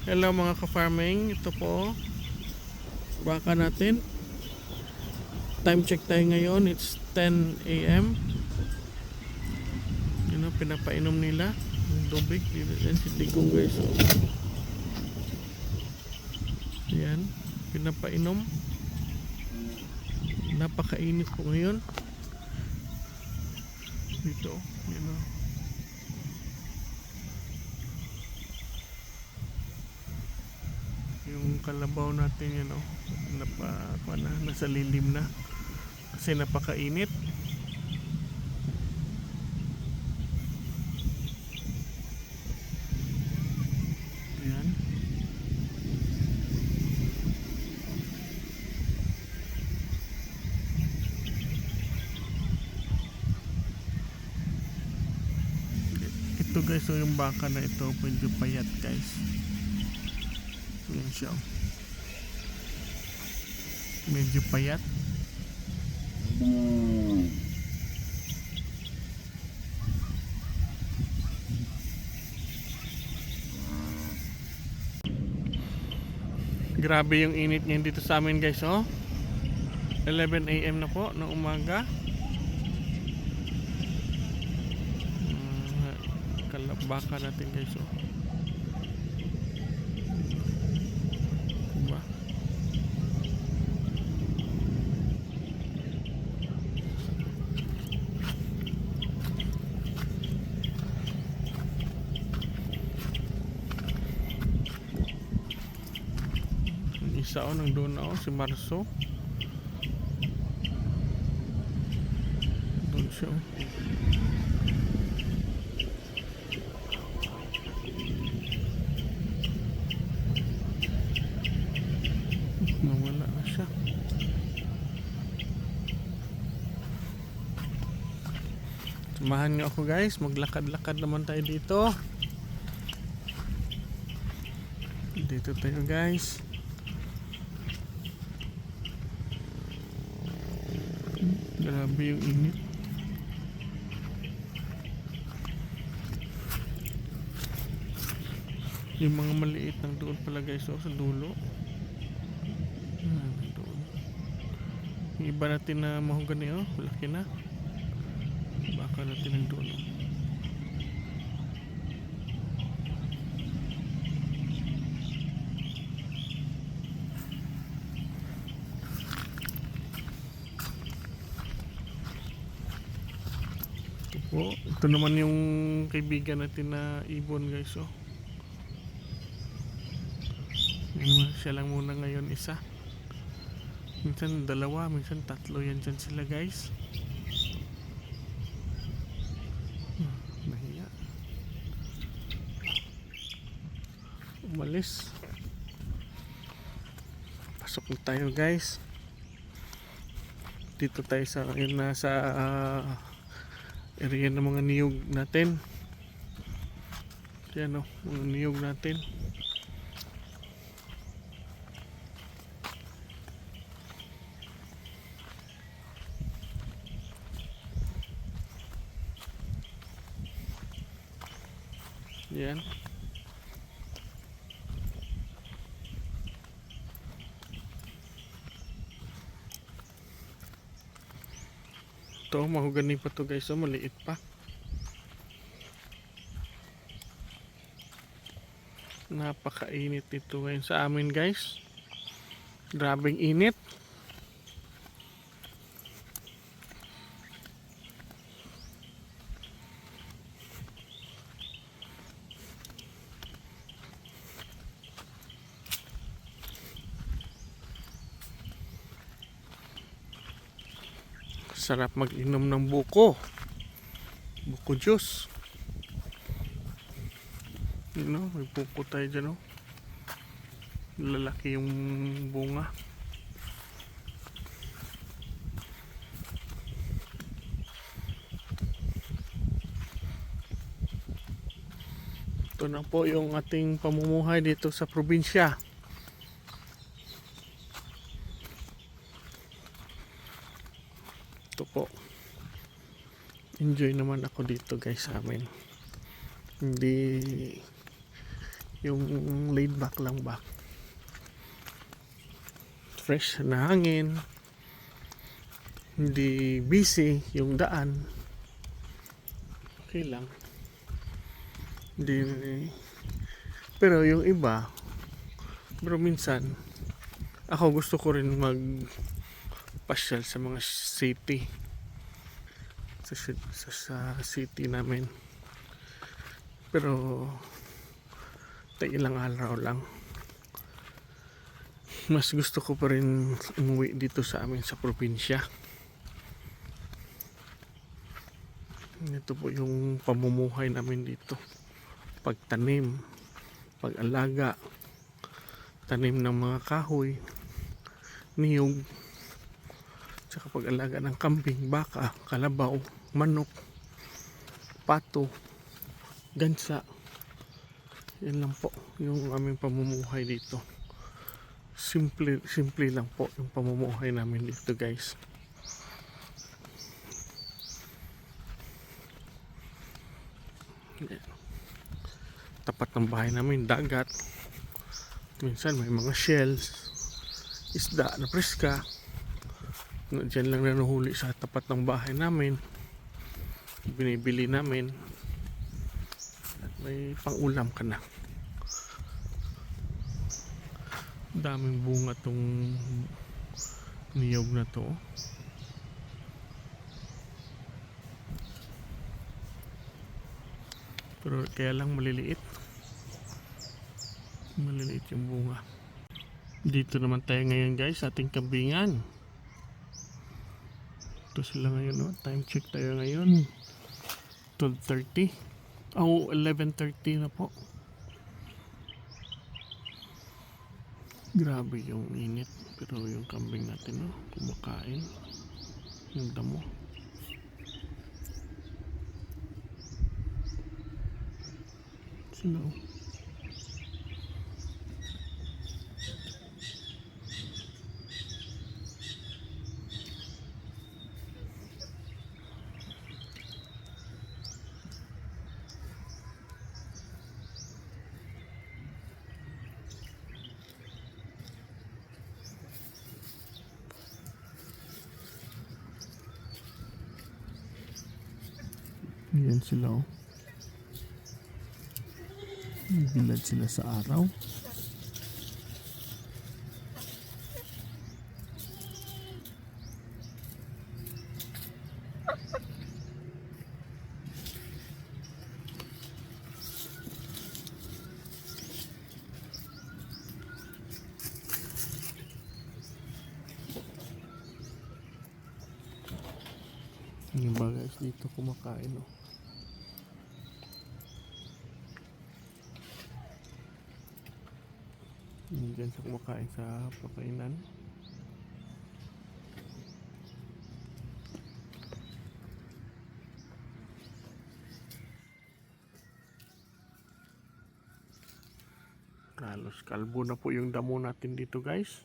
Hello mga ka-farming, ito po baka natin. Time check tayo ngayon, it's 10 a.m. Yun ang pinapainom nila yung tubig. Dito yan si Digong guys. So, yan, pinapainom. Napakainit po ngayon dito, yun o. Yung kalabaw natin yan o, nasa lilim na kasi napakainit. Yan. Ito guys, so yung baka na ito medyo payat guys. Yan siya, medyo payat. Grabe yung init ngayon dito sa amin guys, oh. 11 a.m. na po ng umaga. Kalabaka natin guys, oh. Diba? Yung isa o nang doon na o, si Marso. Doon siya o. Nawala na siya. Samahan niyo ako guys, maglakad-lakad naman tayo dito. Dito tayo guys. Grabe yung init. Yung mga maliit ng doon pala guys, oh, sa dulo. Doon. Yung iba natin na mahogani, oh, laki na. Baka natin ng doon, oh. Ito naman yung kaibigan natin na ibon guys, oh. Siya lang muna ngayon, isa. Minsan dalawa, minsan tatlo yan dyan sila guys. Nahiya. Umalis. Pasok na tayo guys. Dito tayo sa yun, nasa area ng mga niyog natin. Yan o, mga niyog natin. Yan. Ito, mahogani pa to guys, so maliit pa. Napakainit ito ngayon sa amin guys. Grabing init. Sarap mag-inom ng buko juice. You know, may buko tayo dyan, oh. Lalaki yung bunga. Ito na po yung ating pamumuhay dito sa probinsya. Ito po, enjoy naman ako dito guys sa amin. Yung laid back lang ba. Fresh na hangin. Hindi busy yung daan. Okay lang. Hindi, pero yung iba, pero minsan ako gusto ko rin magpasyal sa mga city, sa city namin, pero ilang araw lang. Mas gusto ko pa rin umuwi dito sa amin sa probinsya. Ito po yung pamumuhay namin dito. Pagtanim, pag-alaga, tanim ng mga kahoy, niyog, tsaka pag-alaga ng kambing, baka, kalabaw, manok, pato, gansa. Yan lang po yung aming pamumuhay dito. Simple lang po yung pamumuhay namin dito, guys. Tapat ng bahay namin dagat. Minsan may mga shells, isda na preska. Diyan lang nanuhuli sa tapat ng bahay namin. Binibili namin. At may pang-ulam ka na. Daming bunga tong niyog na to. Pero kaya lang maliliit yung bunga. Dito naman tayo ngayon, guys, sa ating kambingan. Ito sila ngayon, no? Time check tayo ngayon 12:30. 11:30 na po. Grabe yung init, pero yung kambing natin, no, kumakain yung damo. Sino? Yan sila, oh. Bilad sila sa araw. Yung ba, guys, dito kumakain, oh. Diyan sa kumakain sa papainan. Halos kalbo na po yung damo natin dito, guys.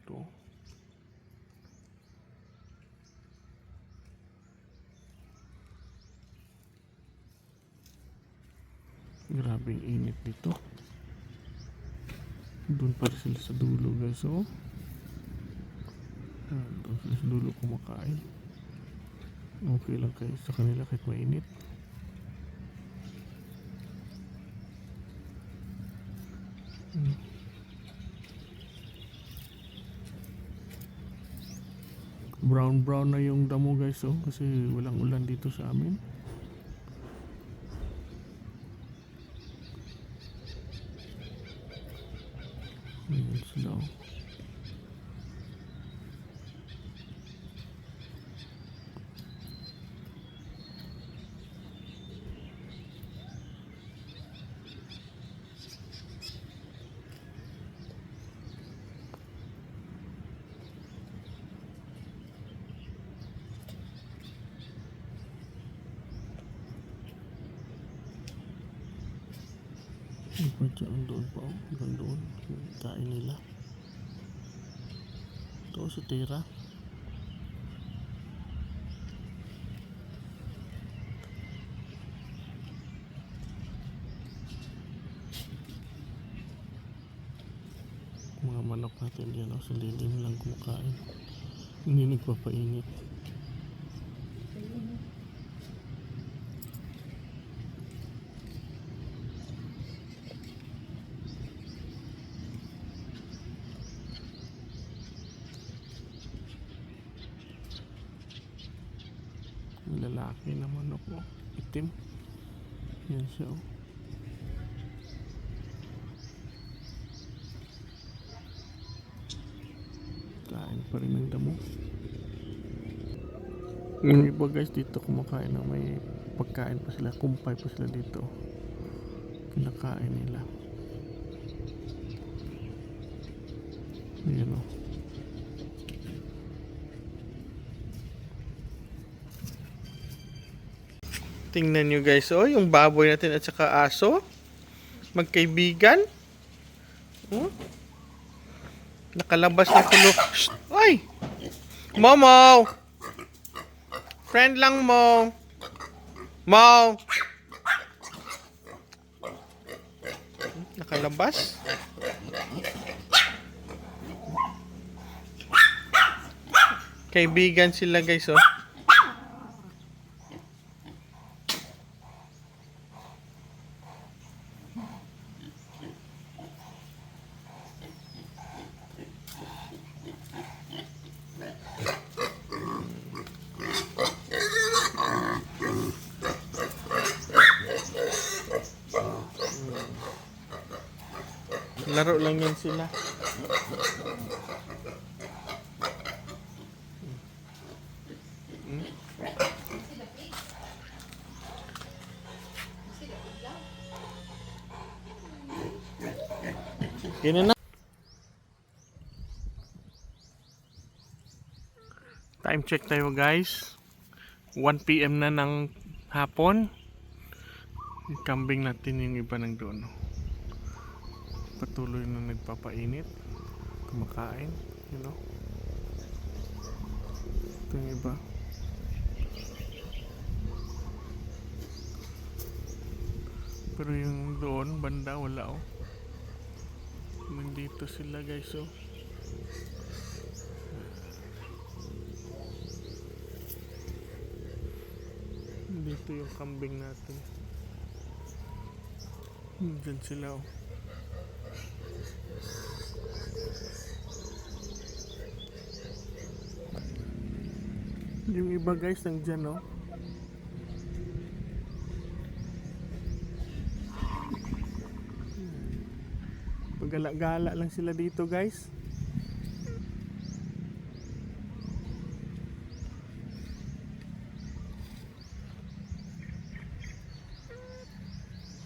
Ito. Grabing init dito. Doon pa rin sila sa dulo, guys, oh. Doon sila sa dulo kumakain. Okay lang kayo sa kanila kahit mainit. Brown na yung damo, guys, oh, kasi walang ulan dito sa amin. Ayan sila, oh. Diyan doon pa, oh. Hanggang doon kain nila. Ito sa tira. manok natin yan. Sa lilim lang kumakain. Hindi nagpapainit. Lalaki na manok oh. Itim. Yan siya oh. Kain pa rin ng damo. Yung iba guys dito kumakain na may pagkain pa sila. Kumpay pa sila dito. Kinakain nila. Ayan oh. Tingnan nyo guys, oh, yung baboy natin at saka aso. Magkaibigan. Oh. Nakalabas na kulo. Shh! Ay! Momo! Friend lang mo. Mo! Nakalabas. Kaibigan sila guys, oh. Laro lang yan sila. Ganun na. Time check tayo guys. 1 PM na ng hapon. Yung kambing natin yung iba nang doon. Patuloy na nagpapainit. Kumakain. You know. Ito yung iba. Pero yung doon, banda, wala oh. Nandito sila guys oh. Dito yung kambing natin. Diyan sila oh. Yung iba guys nandyan oh. Pagala-gala lang sila dito guys.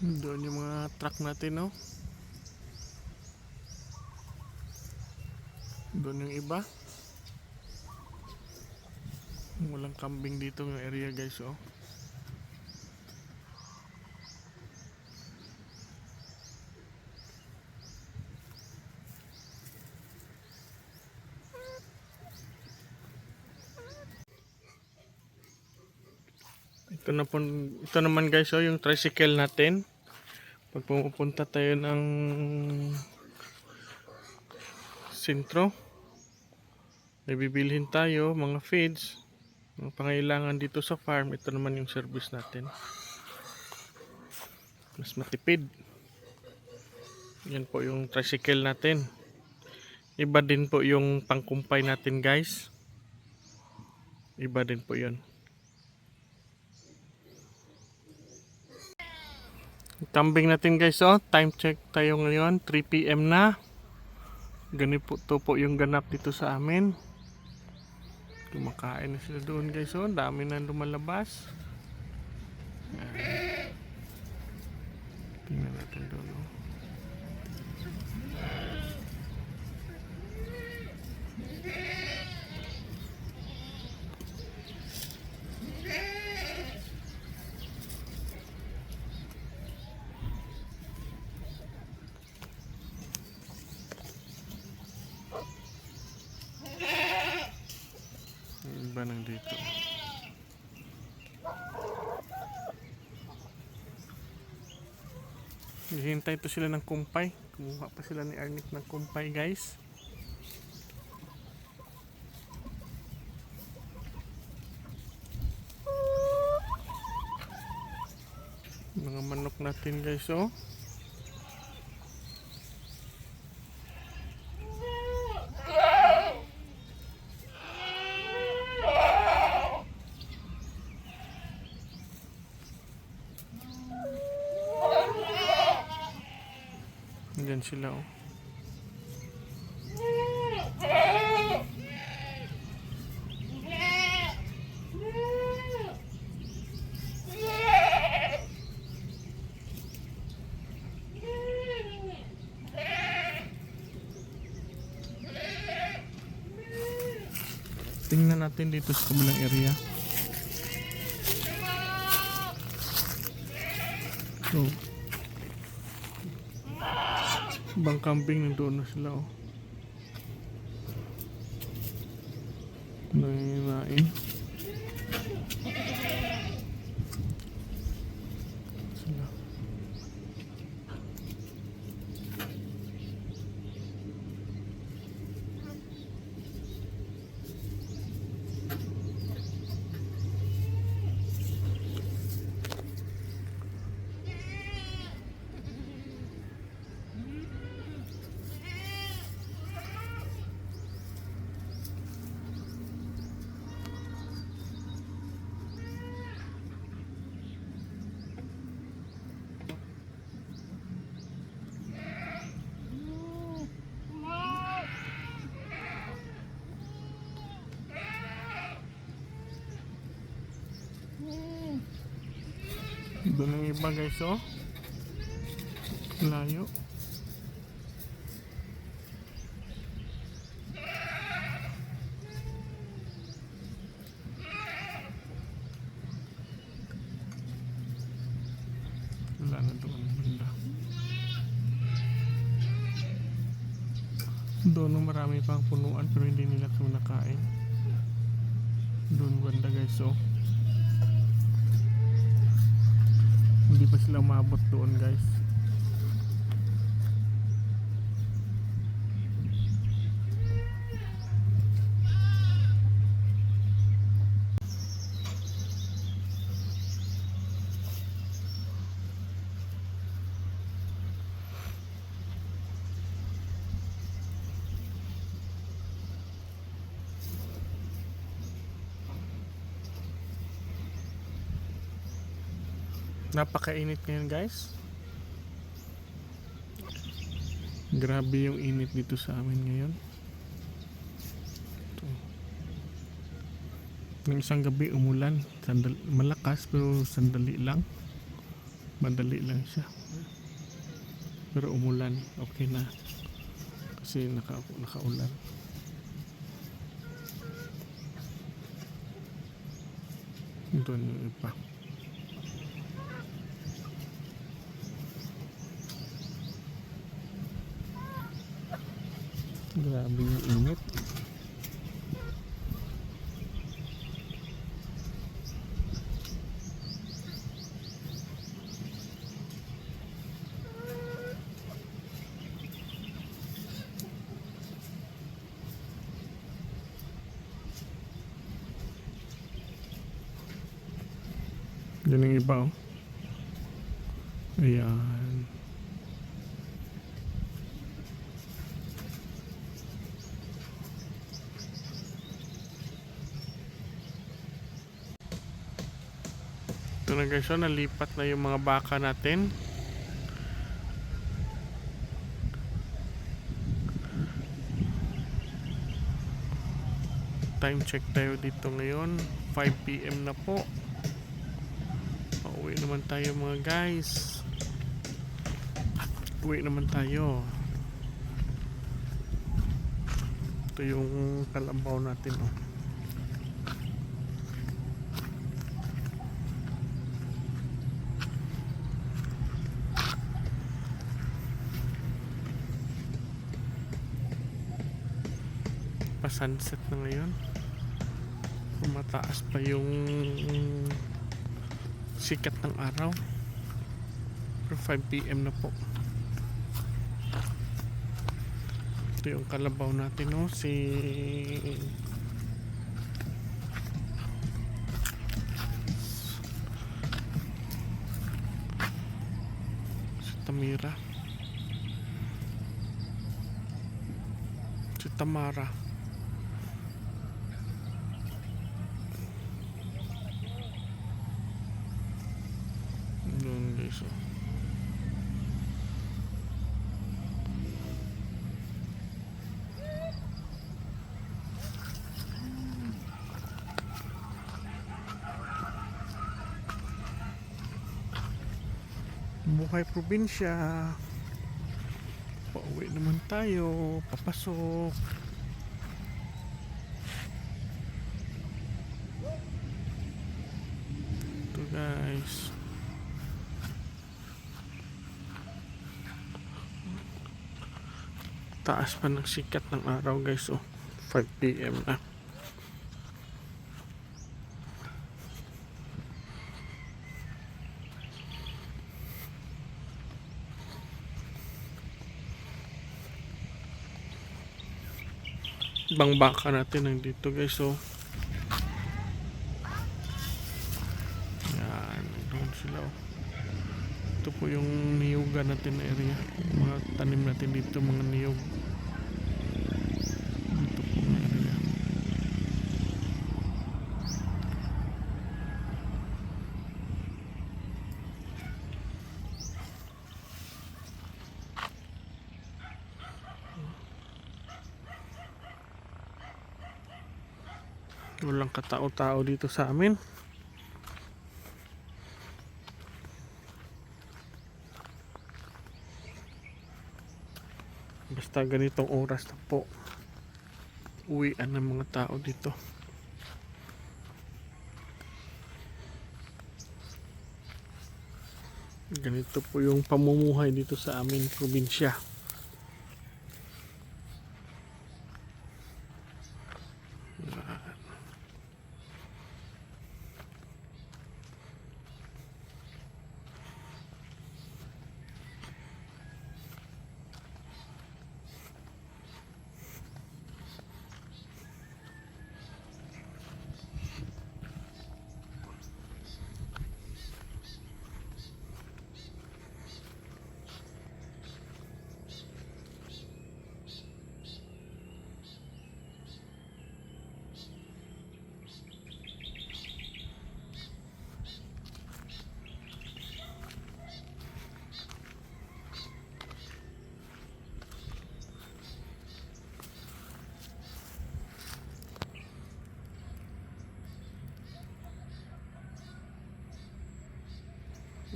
Doon yung mga truck natin oh. Doon yung iba. Walang kambing dito ng area guys oh. Ito naman guys oh, yung tricycle natin. Pag pumupunta tayo ng sentro, may bibilhin tayo mga feeds, mga pangailangan dito sa farm. Ito naman yung service natin. Mas matipid. Yan po yung tricycle natin. Iba din po yung pangkumpay natin guys. Iba din po yun. Kambing natin guys oh, time check tayo ngayon, 3 PM na. Ganito po yung ganap dito sa amin. Kumakain na sila doon guys oh, dami na lumalabas. Tingnan natin doon oh. Iba nang dito. Hihintay to sila ng kumpay. Kumuha pa sila ni Arnit ng kumpay guys. natin guys, oh. Andyan sila, oh. Tingnan natin dito sa kabilang area. So, ibang camping nandoon na sila, oh. Nanginain sila. Doon ang iba guys, oh. Layo. Wala na doon banda. Doon marami pang punuan pero hindi nila kami nakain. Doon banda guys, oh. Hindi pa sila umabot doon guys. Napakainit ngayon guys. Grabe yung init dito sa amin ngayon. Ito. Ng isang gabi umulan. Malakas pero sandali lang. Madali lang siya. Pero umulan. Okay na. Kasi nakaulan. Ito yung iba. Grabe yung init. Yan ang iba, oh. Ayan. Ito na guys, so nalipat na yung mga baka natin. Time check tayo dito ngayon, 5 PM na po. Pauwi naman tayo mga guys. Uwi naman tayo. Ito yung kalabaw natin, oh. Pa-sunset na ngayon. Mataas pa yung sikat ng araw. Pero 5 PM na po. Ito yung kalabaw natin, no? Altamira. Si Tamara. Doon guys, oh. Buhay probinsya. Pauwi naman tayo. Papasok. Ito guys. Taas pa ng sikat ng araw guys, oh. 5 PM na. Ibang baka natin nandito guys, oh. Yan, doon sila, oh. Ito po yung niyugan natin na area. Mga tanim natin dito, mga niyog. Ito po yung area. Walang katao-tao dito sa amin. Basta ganitong oras na po, uwian ng mga tao dito. Ganito po yung pamumuhay dito sa amin probinsya.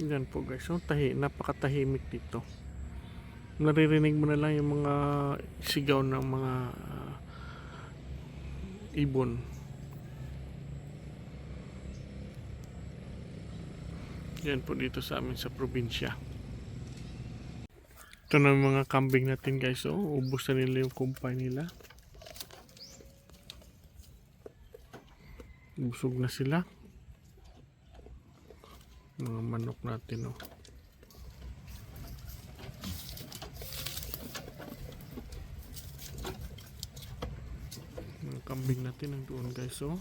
Yan po guys, so napakatahimik dito. Naririnig mo na lang yung mga sigaw ng mga ibon. Yan po dito sa amin sa probinsya. Ito na mga kambing natin guys, oh. Ubos na nila yung kumpay nila. Busog na sila. Mga manok natin, oh. Mga kambing natin nandoon guys, oh.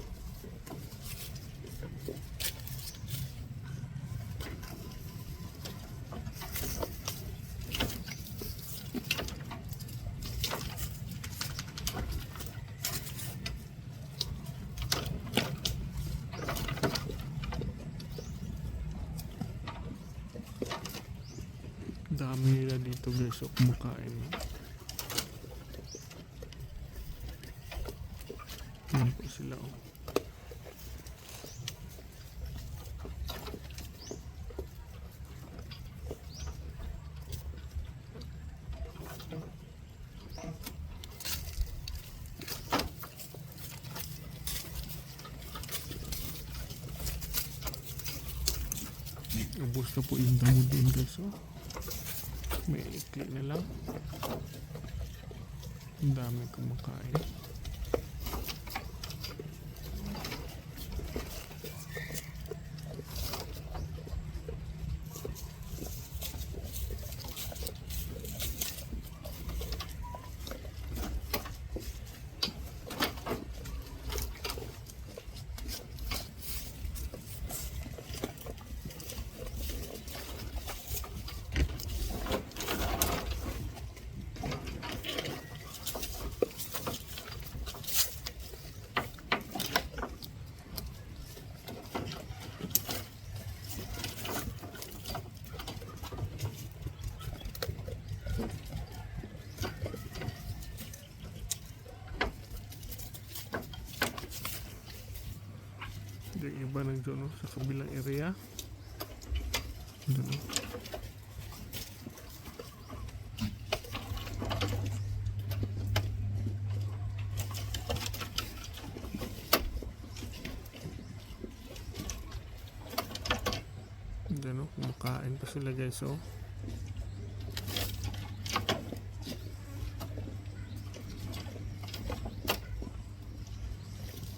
Dami nila dito guys, so kumakain. Yan po sila, oh. Ubus na po yung damo doon guys, oh. May ikli na lang. Ang dami kumakain. Yung iba nandun, no? Sa kabilang area. Doon, no? Diyan, no? Kumakain pa sila guys, oh.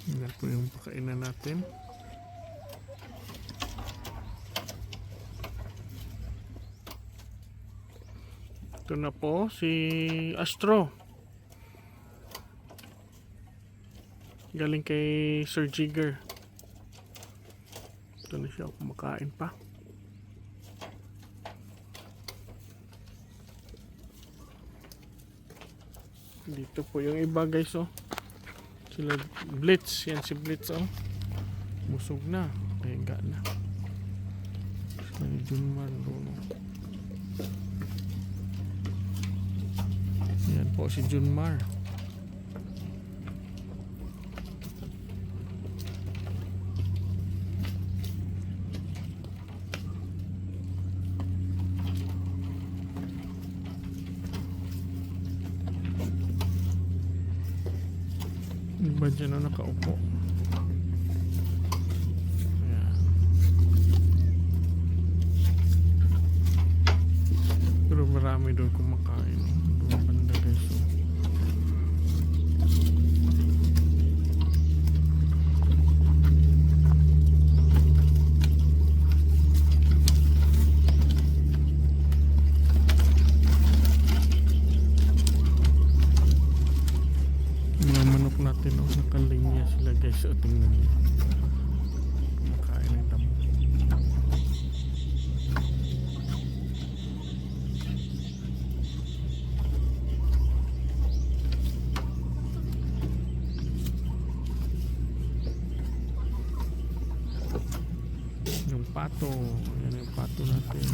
Yan po yung pakainan natin. Ito na po si Astro. Galing kay Sir Jigger. Ito na siya, kumakain pa. Dito po yung iba guys, oh. Sila Blitz, yan si Blitz, oh. Busog na, pahinga na. Sila ni Junmar doon, oh. Yan po si Junmar. Iba dyan na nakaupo. Ayan. Pero marami doon kumakain. Doon banda guys. Mga manok natin, oh, nakalinya sila guys. So, tingnan nyo. Kumakain ng damo. Yung pato. Yan yung pato natin.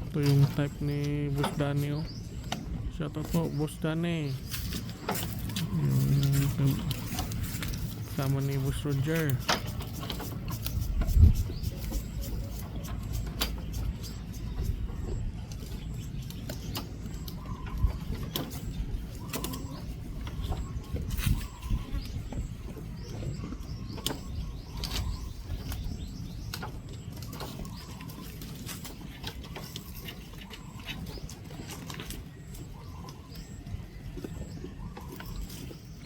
Ito yung type ni Boss Danny, oh. Shoutout po Boss Danny. Yung kasama ni Boss Roger.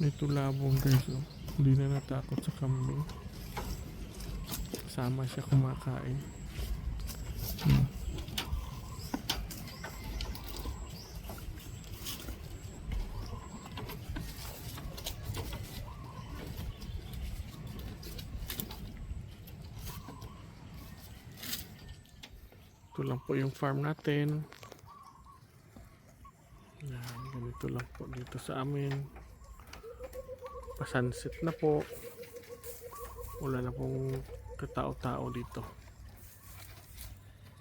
Ito labong guys, oh. Hindi na natakot sa kambing. Sama siya kumakain. Ito lang po yung farm natin. Yan, ganito lang po dito sa amin. Sunset na po, wala na pong katao-tao dito,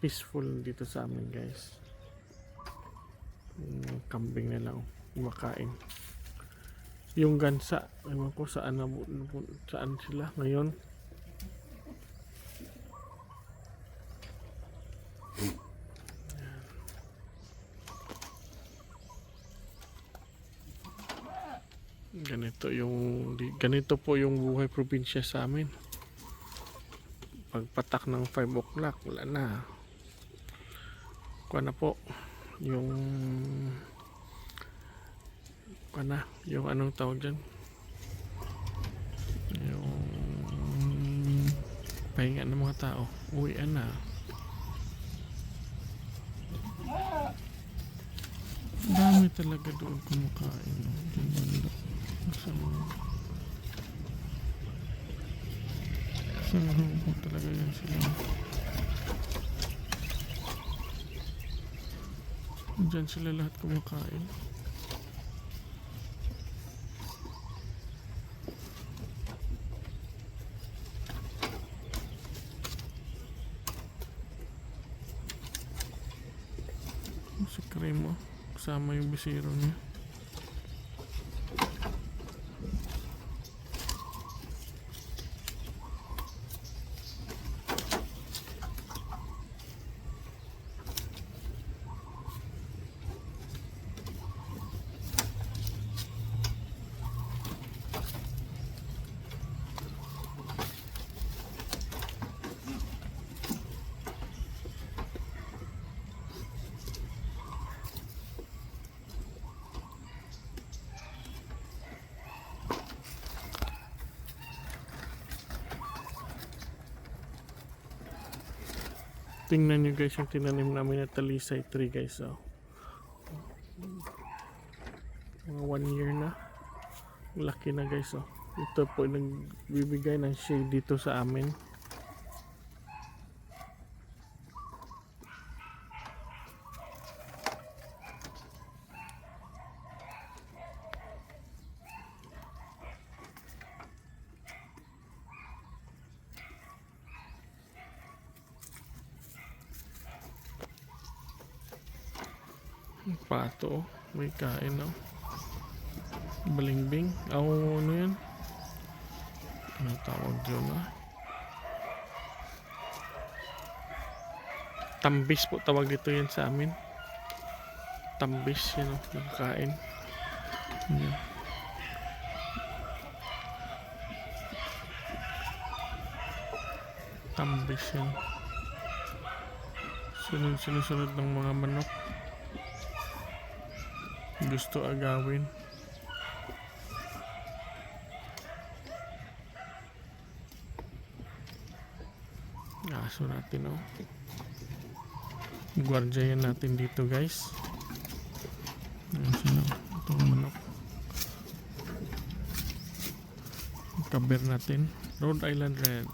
peaceful dito sa amin guys. Kambing na lang kumakain. Yung gansa, ewan ko saan sila ngayon. Ganito po yung buhay probinsya sa amin. Pagpatak ng 5 o'clock wala na. Kuha na po yung anong tawag dyan, yung pahinga ng mga tao. Uwian na. Dami talaga doon kumakain. Saan po talaga yan sila. Diyan sila lahat kumakain. kasama yung bisiro niya. Tingnan nyo guys yung tinanim namin na talisay tree guys. Oh. Mga 1 year na. Laki na guys. Oh. Ito po nagbibigay ng shade dito sa amin. Pato, may kain no. Balingbing. Ano yan? Ano tawag dyan ah? Tambis po tawag dito yan sa amin. Tambis yan o, nakakain. Yan. Tambis yan. Sinusunod ng mga manok. Gusto agawin. Aso natin oh. Guardian natin dito guys. Ayan sila. Itong manok. Kaber natin. Rhode Island Red.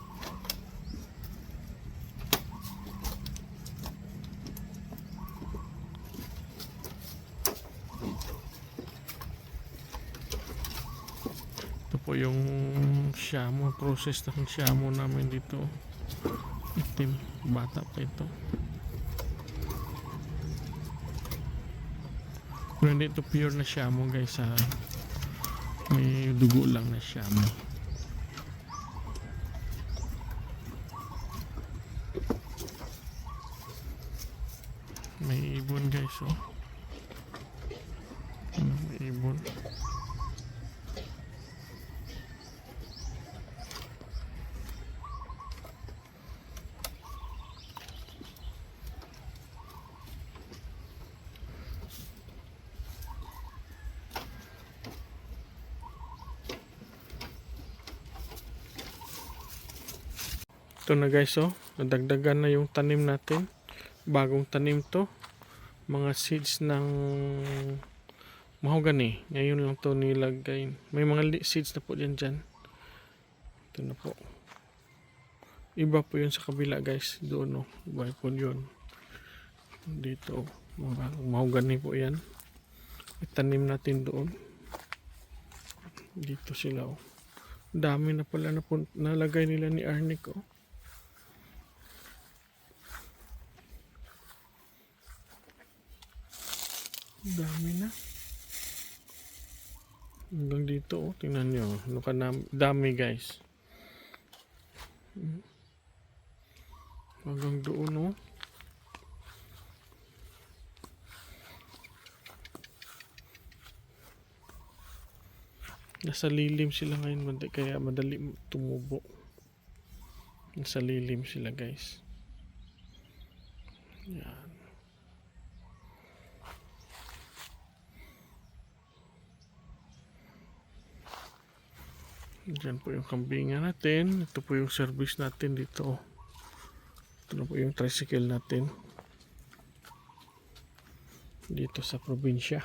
Ito po yung shamo, process ng shamo namin dito. Itim, bata pa ito. Pero hindi ito pure na shamo guys ha. May dugo lang na shamo. May ibon guys oh. May ibon. Ito na guys oh, nadagdagan na yung tanim natin. Bagong tanim to. Mga seeds ng mahogany. Ngayon lang to nilagay. May mga seeds na po dyan. Ito na po. Iba po yun sa kabila guys. Doon oh, iba po yun. Dito mga mahogany po yan. Itanim natin doon. Dito sila oh. Dami na pala na nalagay nila ni Arnick oh. Dami na. Hanggang dito oh, tingnan nyo. Ano ka dami guys. Hanggang doon oh. Nasa lilim sila ngayon, kaya madali tumubo. Nasa lilim sila guys. Yan. Diyan po yung kambingan natin. Ito po yung service natin dito. Ito na po yung tricycle natin. Dito sa probinsya.